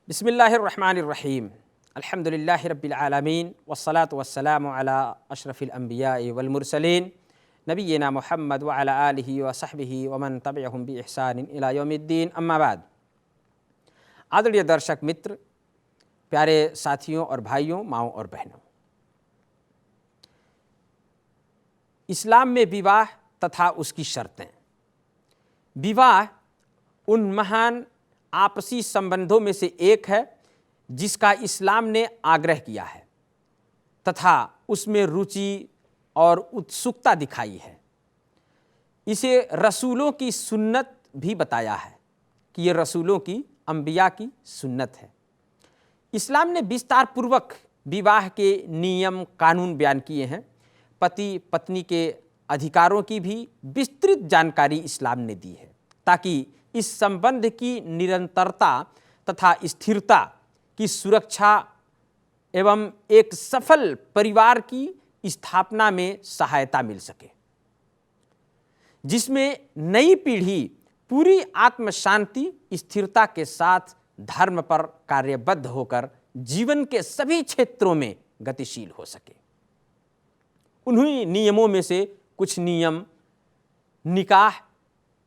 बिस्मिल्लाहिर्रहमानिर्रहीम अल्हम्दुलिल्लाहि रब्बिल आलमीन वस्सलातु वस्सलामु अला अशरफिल अंबिया'i वल मुरसलीन नबिय्यिना मुहम्मद व अला आलिहि व सहबिहि व मन तबिअहुम बि इहसानिन इला यौमिद्दीन अम्मा बाद। आदरणीय दर्शक मित्र, प्यारे साथियों और भाइयों, माओं और बहनों, इस्लाम में विवाह तथा उसकी शर्तें। विवाह उन महान आपसी संबंधों में से एक है जिसका इस्लाम ने आग्रह किया है तथा उसमें रुचि और उत्सुकता दिखाई है। इसे रसूलों की सुन्नत भी बताया है कि ये रसूलों की, अंबिया की सुन्नत है। इस्लाम ने विस्तार पूर्वक विवाह के नियम कानून बयान किए हैं। पति पत्नी के अधिकारों की भी विस्तृत जानकारी इस्लाम ने दी है ताकि इस संबंध की निरंतरता तथा स्थिरता की सुरक्षा एवं एक सफल परिवार की स्थापना में सहायता मिल सके, जिसमें नई पीढ़ी पूरी आत्म शांति स्थिरता के साथ धर्म पर कार्यबद्ध होकर जीवन के सभी क्षेत्रों में गतिशील हो सके। उन्हीं नियमों में से कुछ नियम निकाह।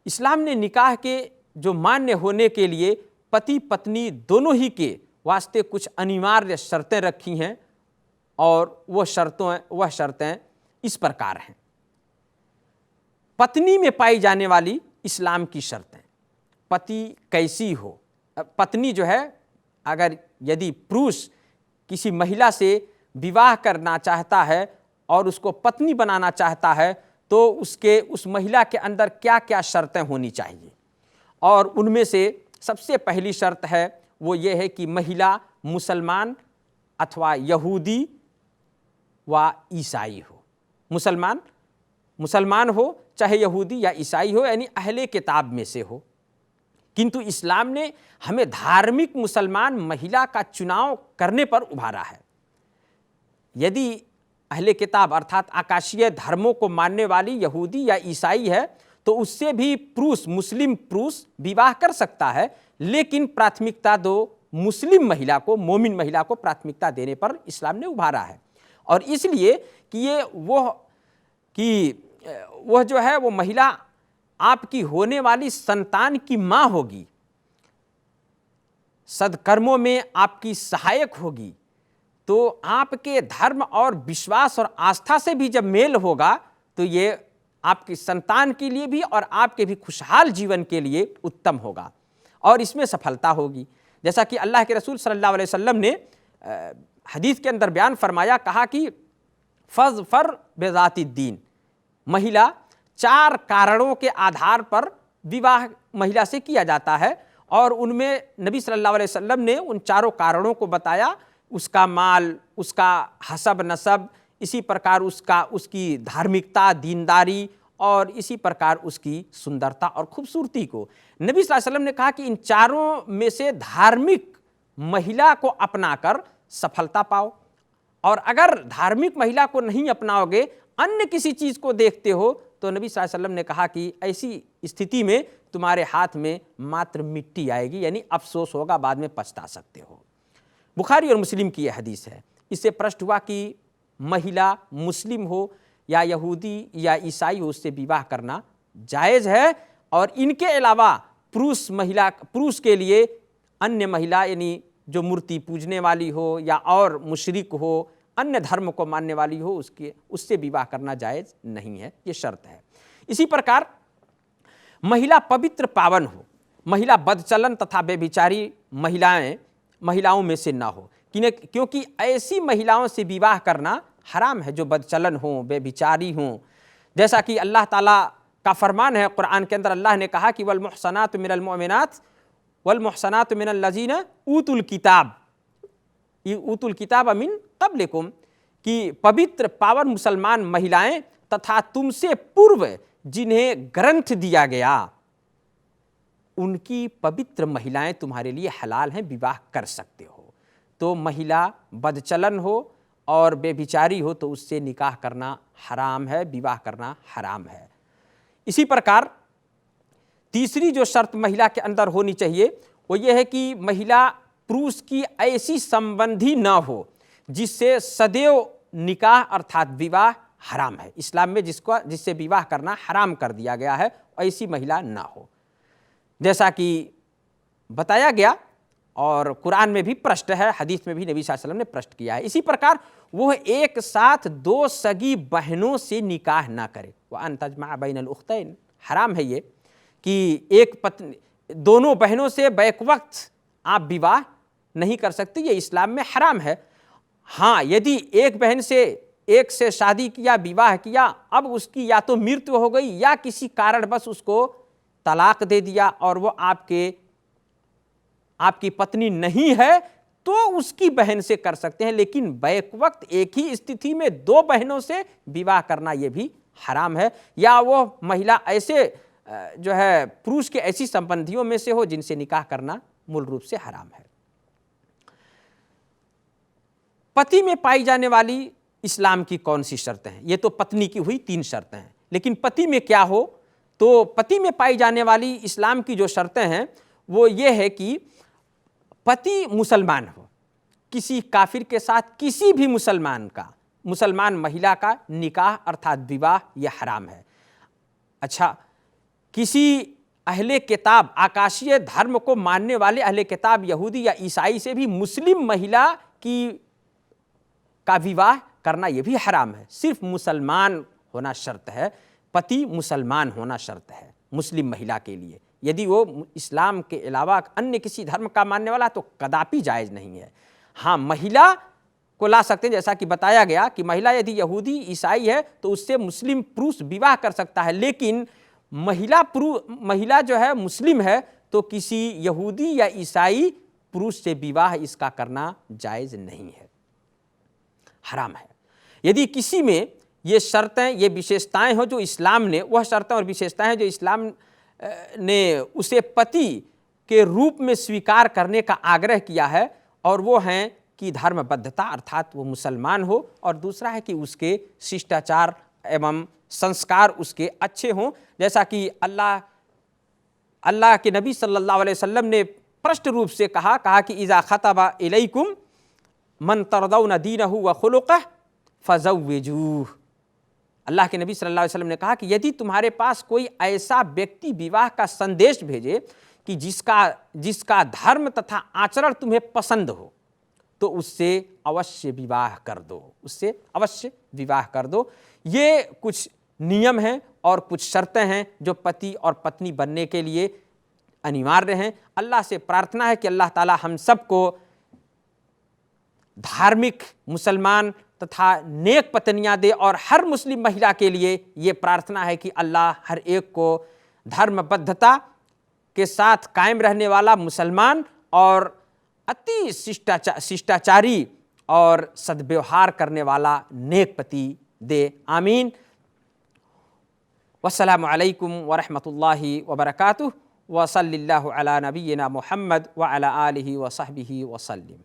इस्लाम ने निकाह के जो मान्य होने के लिए पति पत्नी दोनों ही के वास्ते कुछ अनिवार्य शर्तें रखी हैं और वह शर्तें इस प्रकार हैं। पत्नी में पाई जाने वाली इस्लाम की शर्तें। पति कैसी हो, पत्नी जो है, अगर यदि पुरुष किसी महिला से विवाह करना चाहता है और उसको पत्नी बनाना चाहता है तो उस महिला के अंदर क्या क्या शर्तें होनी चाहिए, और उनमें से सबसे पहली शर्त है वो ये है कि महिला मुसलमान अथवा यहूदी व ईसाई हो। मुसलमान हो, चाहे यहूदी या ईसाई हो, यानी अहले किताब में से हो। किंतु इस्लाम ने हमें धार्मिक मुसलमान महिला का चुनाव करने पर उभारा है। यदि अहले किताब अर्थात आकाशीय धर्मों को मानने वाली यहूदी या ईसाई है तो उससे भी मुस्लिम पुरुष विवाह कर सकता है, लेकिन प्राथमिकता दो मुस्लिम महिला को, मोमिन महिला को प्राथमिकता देने पर इस्लाम ने उभारा है। और इसलिए कि वह जो है वो महिला आपकी होने वाली संतान की माँ होगी, सद्कर्मों में आपकी सहायक होगी, तो आपके धर्म और विश्वास और आस्था से भी जब मेल होगा तो ये आपकी संतान के लिए भी और आपके भी खुशहाल जीवन के लिए उत्तम होगा और इसमें सफलता होगी। जैसा कि अल्लाह के रसूल सल्लल्लाहु अलैहि वसल्लम ने हदीस के अंदर बयान फरमाया, कहा कि फज़फर बेज़ातिद्दीन, महिला 4 कारणों के आधार पर विवाह महिला से किया जाता है और उनमें नबी सल्लल्लाहु अलैहि वसल्लम ने उन 4 कारणों को बताया। उसका माल, उसका हसब नसब, इसी प्रकार उसकी धार्मिकता, दीनदारी, और इसी प्रकार उसकी सुंदरता और खूबसूरती को। नबी सल्लल्लाहु अलैहि वसल्लम ने कहा कि इन 4 में से धार्मिक महिला को अपनाकर सफलता पाओ, और अगर धार्मिक महिला को नहीं अपनाओगे, अन्य किसी चीज़ को देखते हो, तो नबी सल्लल्लाहु अलैहि वसल्लम ने कहा कि ऐसी स्थिति में तुम्हारे हाथ में मात्र मिट्टी आएगी, यानी अफसोस होगा, बाद में पछता सकते हो। बुखारी और मुस्लिम की यह हदीस है। इससे प्रश्न हुआ कि महिला मुस्लिम हो या यहूदी या ईसाई हो, उससे विवाह करना जायज़ है, और इनके अलावा पुरुष के लिए अन्य महिला, यानी जो मूर्ति पूजने वाली हो या और मुशरिक हो, अन्य धर्म को मानने वाली हो, उससे विवाह करना जायज़ नहीं है, ये शर्त है। इसी प्रकार महिला पवित्र पावन हो, महिला बदचलन तथा बेभिचारी महिलाओं में से ना हो, क्योंकि ऐसी महिलाओं से विवाह करना हराम है जो बदचलन हो, बेभिचारी हो। जैसा कि अल्लाह ताला का फरमान है कुरान के अंदर, अल्लाह ने कहा कि वल मुहसनातु मिनल मुमिनात वल मुहसनातु मिनल लजीना ऊतुल किताब मिन क़ब्लिकुम, कि पवित्र पावन मुसलमान महिलाएं तथा तुमसे पूर्व जिन्हें ग्रंथ दिया गया, उनकी पवित्र महिलाएं तुम्हारे लिए हलाल हैं, विवाह कर सकते हो। तो महिला बदचलन हो और बेभिचारी हो तो उससे निकाह करना हराम है, विवाह करना हराम है। इसी प्रकार तीसरी जो शर्त महिला के अंदर होनी चाहिए वो ये है कि महिला पुरुष की ऐसी संबंधी न हो जिससे सदैव निकाह अर्थात विवाह हराम है। इस्लाम में जिससे विवाह करना हराम कर दिया गया है, ऐसी महिला ना हो, जैसा कि बताया गया और कुरान में भी प्रश्न है, हदीस में भी नबी सल्लल्लाहु अलैहि वसल्लम ने प्रश्न किया है। इसी प्रकार वह एक साथ दो सगी बहनों से निकाह ना करे। वह अन तजमा बैनल उख्तैन, हराम है ये कि एक पत्नी दोनों बहनों से बैक वक्त आप विवाह नहीं कर सकते, ये इस्लाम में हराम है। हाँ, यदि एक बहन से एक से शादी किया, विवाह किया, अब उसकी या तो मृत्यु हो गई या किसी कारण बस उसको तलाक दे दिया और वो आपकी पत्नी नहीं है, तो उसकी बहन से कर सकते हैं, लेकिन बैक वक्त एक ही स्थिति में दो बहनों से विवाह करना यह भी हराम है। या वो महिला ऐसे जो है पुरुष के ऐसी संबंधियों में से हो जिनसे निकाह करना मूल रूप से हराम है। पति में पाई जाने वाली इस्लाम की कौन सी शर्तें हैं? ये तो पत्नी की हुई 3 शर्तें हैं, लेकिन पति में क्या हो? तो पति में पाई जाने वाली इस्लाम की जो शर्तें हैं वो ये है कि पति मुसलमान हो। किसी काफिर के साथ किसी भी मुसलमान महिला का निकाह अर्थात विवाह यह हराम है। अच्छा, किसी अहले किताब, आकाशीय धर्म को मानने वाले अहले किताब यहूदी या ईसाई से भी मुस्लिम महिला का विवाह करना यह भी हराम है। सिर्फ मुसलमान होना शर्त है, पति मुसलमान होना शर्त है मुस्लिम महिला के लिए। यदि वो इस्लाम के अलावा अन्य किसी धर्म का मानने वाला तो कदापि जायज़ नहीं है। हाँ, महिला को ला सकते हैं, जैसा कि बताया गया कि महिला यदि यहूदी ईसाई है तो उससे मुस्लिम पुरुष विवाह कर सकता है, लेकिन महिला जो है मुस्लिम है तो किसी यहूदी या ईसाई पुरुष से विवाह इसका करना जायज़ नहीं है, हराम है। यदि किसी में ये शर्तें, ये विशेषताएं हो जो इस्लाम ने, वह शर्तें और विशेषताएं जो इस्लाम ने उसे पति के रूप में स्वीकार करने का आग्रह किया है, और वो हैं कि धर्मबद्धता अर्थात वो मुसलमान हो, और दूसरा है कि उसके शिष्टाचार एवं संस्कार उसके अच्छे हों। जैसा कि अल्लाह के नबी सल्लल्लाहु अलैहि वसल्लम ने स्पष्ट रूप से कहा कि इज़ा खतबा इलैकुम मन तरदौन दीनहु व खुलुक़ह फज़व्विजूह। अल्लाह के नबी सल्लल्लाहु अलैहि वसल्लम ने कहा कि यदि तुम्हारे पास कोई ऐसा व्यक्ति विवाह का संदेश भेजे कि जिसका धर्म तथा आचरण तुम्हें पसंद हो, तो उससे अवश्य विवाह कर दो, उससे अवश्य विवाह कर दो। ये कुछ नियम हैं और कुछ शर्तें हैं जो पति और पत्नी बनने के लिए अनिवार्य हैं। अल्लाह से प्रार्थना है कि अल्लाह ताला हम सबको धार्मिक मुसलमान तथा नेक पत्नियां दे, और हर मुस्लिम महिला के लिए ये प्रार्थना है कि अल्लाह हर एक को धर्मबद्धता के साथ कायम रहने वाला मुसलमान और अति शिष्टाचारी और सद्व्यवहार करने वाला नेक पति दे। आमीन। वस्सलामु अलैकुम वरहमतुल्लाहि वबरकातुहु व सल्लल्लाहु अला नबिय्यिना मुहम्मद व अला आलिहि व सहबिहि वसल्लम।